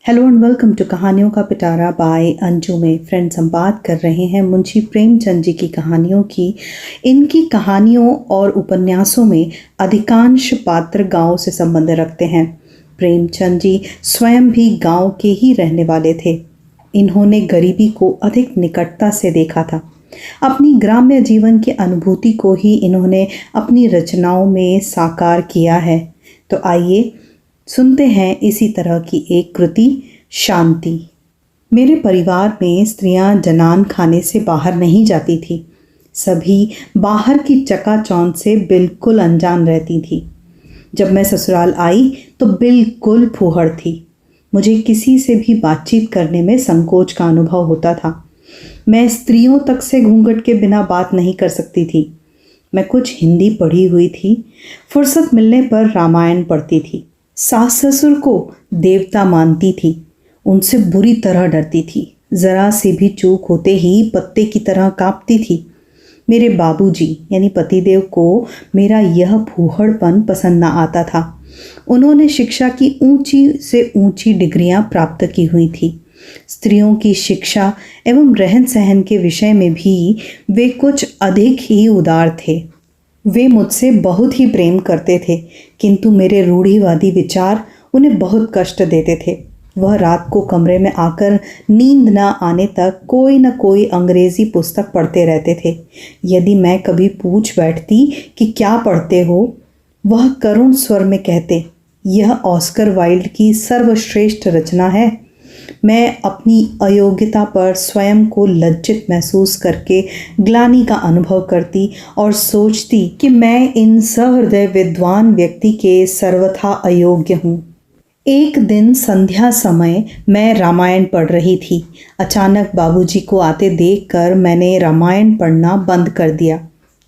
Hello and welcome to कहानियों का पिटारा bye Anju में। फ्रेंड्स, हम बात कर रहे हैं मुंशी प्रेमचंद जी की कहानियों की। इनकी कहानियों और उपन्यासों में अधिकांश पात्र गांव से संबंध रखते हैं। प्रेमचंद जी स्वयं भी गांव के ही रहने वाले थे। इन्होंने गरीबी को अधिक निकटता से देखा था। अपनी ग्राम्य जीवन की अनुभूति को ही इन्होंने अपनी रचनाओं में साकार किया है। तो आइए सुनते हैं इसी तरह की एक कृति, शांति। मेरे परिवार में स्त्रियां जनान खाने से बाहर नहीं जाती थी। सभी बाहर की चकाचौंध से बिल्कुल अनजान रहती थी। जब मैं ससुराल आई तो बिल्कुल फूहड़ थी। मुझे किसी से भी बातचीत करने में संकोच का अनुभव होता था। मैं स्त्रियों तक से घूंघट के बिना बात नहीं कर सकती थी। मैं कुछ हिंदी पढ़ी हुई थी। फुर्सत मिलने पर रामायण पढ़ती थी। सास ससुर को देवता मानती थी। उनसे बुरी तरह डरती थी। जरा सी भी चूक होते ही पत्ते की तरह कांपती थी। मेरे बाबूजी यानी पतिदेव को मेरा यह फूहड़पन पसंद न आता था। उन्होंने शिक्षा की ऊंची से ऊंची डिग्रियां प्राप्त की हुई थी। स्त्रियों की शिक्षा एवं रहन सहन के विषय में भी वे कुछ अधिक ही उदार थे। वे मुझसे बहुत ही प्रेम करते थे, किंतु मेरे रूढ़िवादी विचार उन्हें बहुत कष्ट देते थे। वह रात को कमरे में आकर नींद न आने तक कोई न कोई अंग्रेजी पुस्तक पढ़ते रहते थे। यदि मैं कभी पूछ बैठती कि क्या पढ़ते हो, वह करुण स्वर में कहते, यह ऑस्कर वाइल्ड की सर्वश्रेष्ठ रचना है। मैं अपनी अयोग्यता पर स्वयं को लज्जित महसूस करके ग्लानि का अनुभव करती और सोचती कि मैं इन सहृदय विद्वान व्यक्ति के सर्वथा अयोग्य हूँ। एक दिन संध्या समय मैं रामायण पढ़ रही थी। अचानक बाबूजी को आते देखकर मैंने रामायण पढ़ना बंद कर दिया,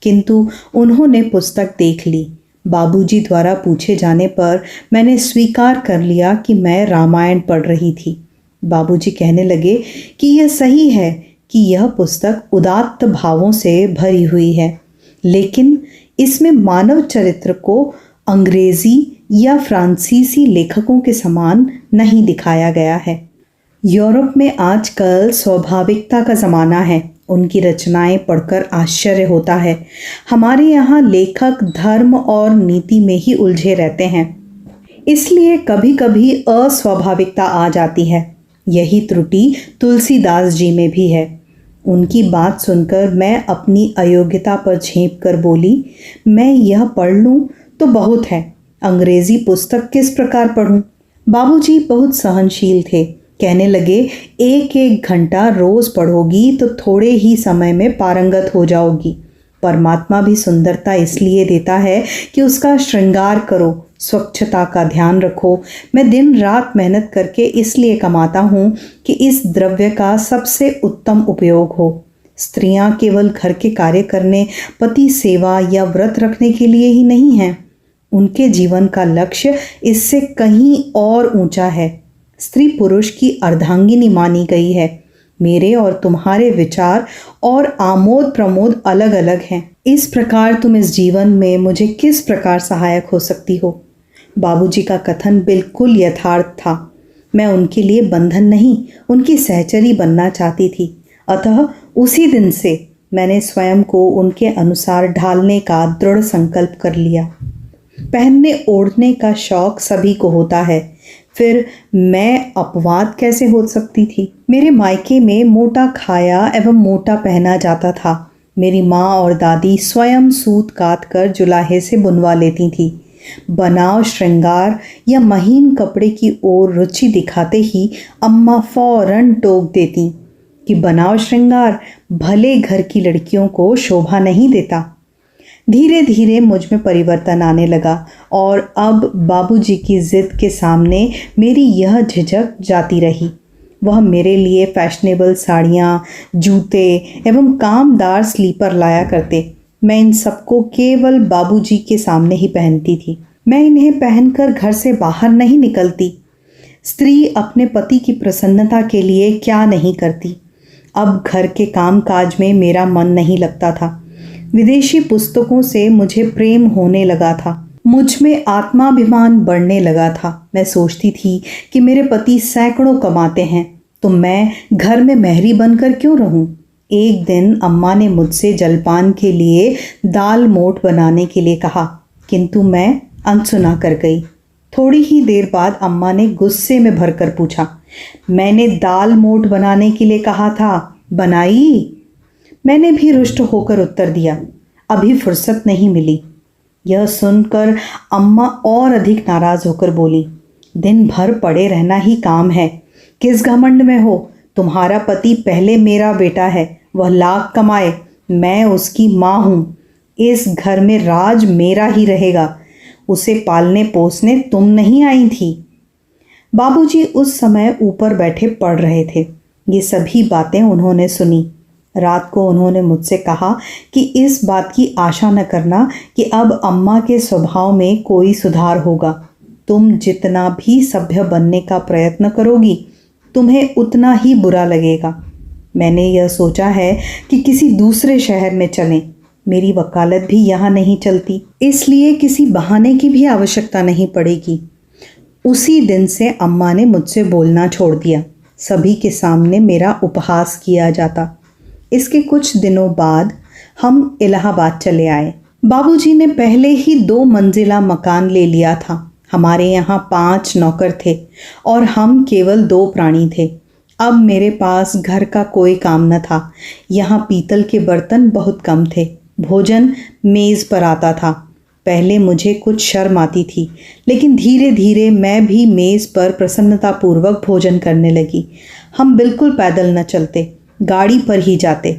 किंतु उन्होंने पुस्तक देख ली। बाबूजी द्वारा पूछे जाने पर मैंने स्वीकार कर लिया कि मैं रामायण पढ़ रही थी। बाबूजी कहने लगे कि यह सही है कि यह पुस्तक उदात्त भावों से भरी हुई है, लेकिन इसमें मानव चरित्र को अंग्रेजी या फ्रांसीसी लेखकों के समान नहीं दिखाया गया है। यूरोप में आजकल स्वाभाविकता का ज़माना है। उनकी रचनाएं पढ़कर आश्चर्य होता है। हमारे यहाँ लेखक धर्म और नीति में ही उलझे रहते हैं, इसलिए कभी कभी अस्वाभाविकता आ जाती है। यही त्रुटि तुलसीदास जी में भी है। उनकी बात सुनकर मैं अपनी अयोग्यता पर झेंप कर बोली, मैं यह पढ़ लूँ तो बहुत है, अंग्रेजी पुस्तक किस प्रकार पढ़ूँ। बाबूजी बहुत सहनशील थे। कहने लगे, एक एक घंटा रोज पढ़ोगी तो थोड़े ही समय में पारंगत हो जाओगी। परमात्मा भी सुंदरता इसलिए देता है कि उसका श्रृंगार करो, स्वच्छता का ध्यान रखो। मैं दिन रात मेहनत करके इसलिए कमाता हूँ कि इस द्रव्य का सबसे उत्तम उपयोग हो। स्त्रियां केवल घर के कार्य करने, पति सेवा या व्रत रखने के लिए ही नहीं हैं। उनके जीवन का लक्ष्य इससे कहीं और ऊंचा है। स्त्री पुरुष की अर्धांगिनी मानी गई है। मेरे और तुम्हारे विचार और आमोद प्रमोद अलग अलग हैं। इस प्रकार तुम इस जीवन में मुझे किस प्रकार सहायक हो सकती हो। बाबूजी का कथन बिल्कुल यथार्थ था। मैं उनके लिए बंधन नहीं, उनकी सहचरी बनना चाहती थी। अतः उसी दिन से मैंने स्वयं को उनके अनुसार ढालने का दृढ़ संकल्प कर लिया। पहनने ओढ़ने का शौक सभी को होता है, फिर मैं अपवाद कैसे हो सकती थी। मेरे मायके में मोटा खाया एवं मोटा पहना जाता था। मेरी माँ और दादी स्वयं सूत काट कर जुलाहे से बुनवा लेती थी। बनाव श्रृंगार या महीन कपड़े की ओर रुचि दिखाते ही अम्मा फौरन टोक देती कि बनाव श्रृंगार भले घर की लड़कियों को शोभा नहीं देता। धीरे धीरे मुझ में परिवर्तन आने लगा और अब बाबूजी की जिद के सामने मेरी यह झिझक जाती रही। वह मेरे लिए फैशनेबल साड़ियाँ, जूते एवं कामदार स्लीपर लाया करते। मैं इन सबको केवल बाबूजी के सामने ही पहनती थी। मैं इन्हें पहनकर घर से बाहर नहीं निकलती। स्त्री अपने पति की प्रसन्नता के लिए क्या नहीं करती। अब घर के काम काज में मेरा मन नहीं लगता था। विदेशी पुस्तकों से मुझे प्रेम होने लगा था। मुझ में आत्माभिमान बढ़ने लगा था। मैं सोचती थी कि मेरे पति सैकड़ों कमाते हैं तो मैं घर में मेहरी बनकर क्यों रहूं। एक दिन अम्मा ने मुझसे जलपान के लिए दाल मोठ बनाने के लिए कहा, किंतु मैं अनसुना कर गई। थोड़ी ही देर बाद अम्मा ने गुस्से में भरकर पूछा, मैंने दाल मोठ बनाने के लिए कहा था, बनाई? मैंने भी रुष्ट होकर उत्तर दिया, अभी फुर्सत नहीं मिली। यह सुनकर अम्मा और अधिक नाराज होकर बोली, दिन भर पड़े रहना ही काम है, किस घमंड में हो? तुम्हारा पति पहले मेरा बेटा है, वह लाख कमाए, मैं उसकी माँ हूँ। इस घर में राज मेरा ही रहेगा। उसे पालने पोसने तुम नहीं आई थी। बाबूजी उस समय ऊपर बैठे पढ़ रहे थे। ये सभी बातें उन्होंने सुनी। रात को उन्होंने मुझसे कहा कि इस बात की आशा न करना कि अब अम्मा के स्वभाव में कोई सुधार होगा। तुम जितना भी सभ्य बनने का प्रयत्न करोगी, तुम्हें उतना ही बुरा लगेगा। मैंने यह सोचा है कि किसी दूसरे शहर में चलें। मेरी वकालत भी यहाँ नहीं चलती, इसलिए किसी बहाने की भी आवश्यकता नहीं पड़ेगी। उसी दिन से अम्मा ने मुझसे बोलना छोड़ दिया। सभी के सामने मेरा उपहास किया जाता। इसके कुछ दिनों बाद हम इलाहाबाद चले आए। बाबूजी ने पहले ही 2 मंजिला मकान ले लिया था। हमारे यहाँ 5 नौकर थे और हम केवल 2 प्राणी थे। अब मेरे पास घर का कोई काम न था। यहाँ पीतल के बर्तन बहुत कम थे। भोजन मेज़ पर आता था। पहले मुझे कुछ शर्म आती थी, लेकिन धीरे धीरे मैं भी मेज़ पर प्रसन्नतापूर्वक भोजन करने लगी। हम बिल्कुल पैदल न चलते, गाड़ी पर ही जाते।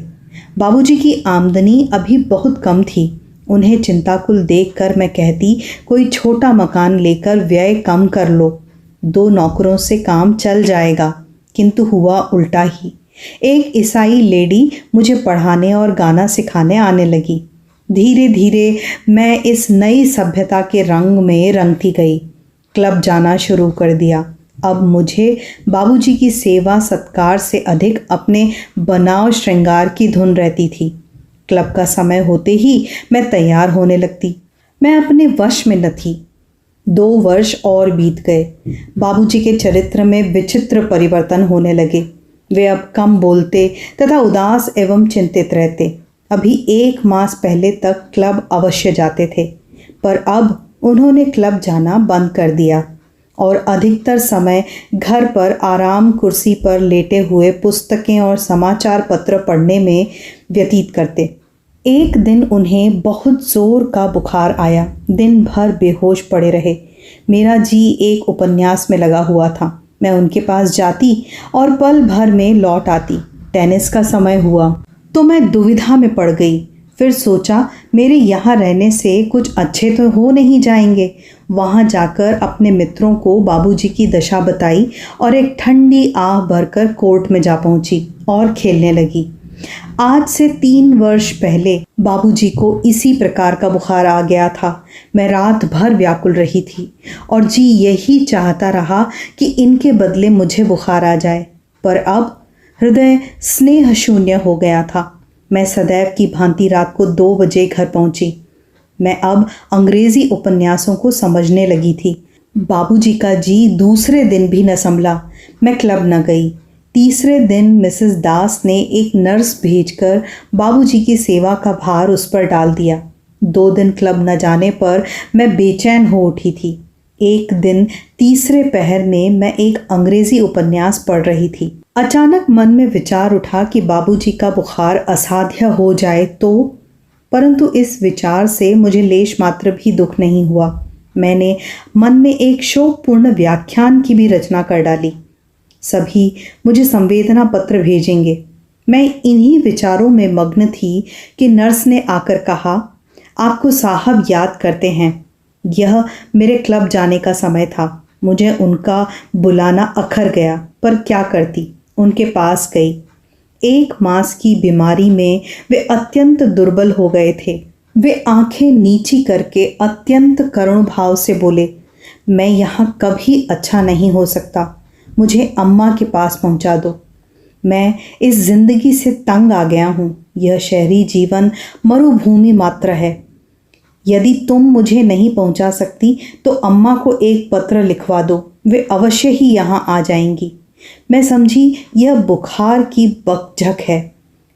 बाबूजी की आमदनी अभी बहुत कम थी। उन्हें चिंताकुल देखकर मैं कहती, कोई छोटा मकान लेकर व्यय कम कर लो, 2 नौकरों से काम चल जाएगा। किंतु हुआ उल्टा ही। एक ईसाई लेडी मुझे पढ़ाने और गाना सिखाने आने लगी। धीरे धीरे मैं इस नई सभ्यता के रंग में रंगती गई। क्लब जाना शुरू कर दिया। अब मुझे बाबूजी की सेवा सत्कार से अधिक अपने बनाव श्रृंगार की धुन रहती थी। क्लब का समय होते ही मैं तैयार होने लगती। मैं अपने वश में न थी। 2 वर्ष और बीत गए। बाबूजी के चरित्र में विचित्र परिवर्तन होने लगे। वे अब कम बोलते तथा उदास एवं चिंतित रहते। अभी 1 मास पहले तक क्लब अवश्य जाते थे, पर अब उन्होंने क्लब जाना बंद कर दिया और अधिकतर समय घर पर आराम कुर्सी पर लेटे हुए पुस्तकें और समाचार पत्र पढ़ने में व्यतीत करते। एक दिन उन्हें बहुत जोर का बुखार आया। दिन भर बेहोश पड़े रहे। मेरा जी एक उपन्यास में लगा हुआ था। मैं उनके पास जाती और पल भर में लौट आती। टेनिस का समय हुआ तो मैं दुविधा में पड़ गई। फिर सोचा, मेरे यहाँ रहने से कुछ अच्छे तो हो नहीं जाएंगे। वहाँ जाकर अपने मित्रों को बाबूजी की दशा बताई और एक ठंडी आह भरकर कोर्ट में जा पहुँची और खेलने लगी। आज से 3 वर्ष पहले बाबूजी को इसी प्रकार का बुखार आ गया था। मैं रात भर व्याकुल रही थी और जी यही चाहता रहा कि इनके बदले मुझे बुखार आ जाए, पर अब हृदय स्नेह शून्य हो गया था। मैं सदैव की भांति रात को 2 बजे घर पहुंची। मैं अब अंग्रेजी उपन्यासों को समझने लगी थी। बाबूजी का जी दूसरे दिन भी न संभला। मैं क्लब न गई। तीसरे दिन मिसेस दास ने एक नर्स भेजकर बाबूजी की सेवा का भार उस पर डाल दिया। 2 दिन क्लब न जाने पर मैं बेचैन हो उठी थी। एक दिन तीसरे पहर में मैं एक अंग्रेजी उपन्यास पढ़ रही थी। अचानक मन में विचार उठा कि बाबूजी का बुखार असाध्य हो जाए तो, परंतु इस विचार से मुझे लेश मात्र भी दुख नहीं हुआ। मैंने मन में एक शोकपूर्ण व्याख्यान की भी रचना कर डाली। सभी मुझे संवेदना पत्र भेजेंगे। मैं इन्हीं विचारों में मग्न थी कि नर्स ने आकर कहा, आपको साहब याद करते हैं। यह मेरे क्लब जाने का समय था। मुझे उनका बुलाना अखर गया, पर क्या करती, उनके पास गई। 1 मास की बीमारी में वे अत्यंत दुर्बल हो गए थे। वे आंखें नीची करके अत्यंत करुण भाव से बोले, मैं यहाँ कभी अच्छा नहीं हो सकता, मुझे अम्मा के पास पहुँचा दो। मैं इस जिंदगी से तंग आ गया हूँ। यह शहरी जीवन मरुभूमि मात्र है। यदि तुम मुझे नहीं पहुंचा सकती तो अम्मा को एक पत्र लिखवा दो, वे अवश्य ही यहाँ आ जाएंगी। मैं समझी यह बुखार की बकझक है।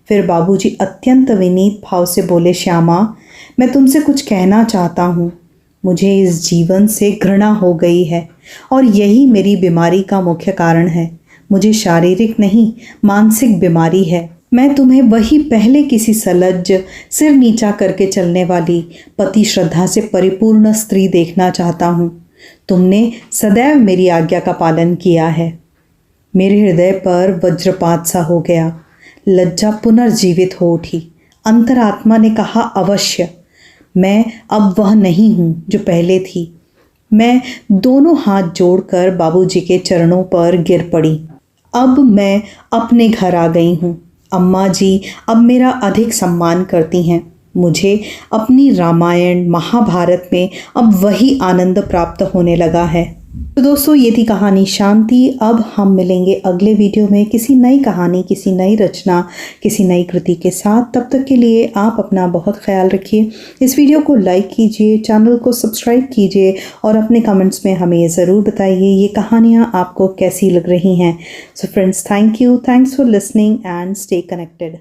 फिर बाबूजी अत्यंत विनीत भाव से बोले, श्यामा, मैं तुमसे कुछ कहना चाहता हूँ। मुझे इस जीवन से घृणा हो गई है और यही मेरी बीमारी का मुख्य कारण है। मुझे शारीरिक नहीं, मानसिक बीमारी है। मैं तुम्हें वही पहले किसी सलज्ज, सिर नीचा करके चलने वाली, पति श्रद्धा से परिपूर्ण स्त्री देखना चाहता हूँ। तुमने सदैव मेरी आज्ञा का पालन किया है। मेरे हृदय पर वज्रपात सा हो गया। लज्जा पुनर्जीवित हो उठी। अंतरात्मा ने कहा, अवश्य मैं अब वह नहीं हूँ जो पहले थी। मैं दोनों हाथ जोड़कर बाबूजी के चरणों पर गिर पड़ी। अब मैं अपने घर आ गई हूँ। अम्मा जी अब मेरा अधिक सम्मान करती हैं। मुझे अपनी रामायण महाभारत में अब वही आनंद प्राप्त होने लगा है। तो दोस्तों, ये थी कहानी शांति। अब हम मिलेंगे अगले वीडियो में किसी नई कहानी, किसी नई रचना, किसी नई कृति के साथ। तब तक के लिए आप अपना बहुत ख्याल रखिए। इस वीडियो को लाइक कीजिए, चैनल को सब्सक्राइब कीजिए और अपने कमेंट्स में हमें ज़रूर बताइए ये कहानियाँ आपको कैसी लग रही हैं। So friends, thank you, thanks for listening and stay connected.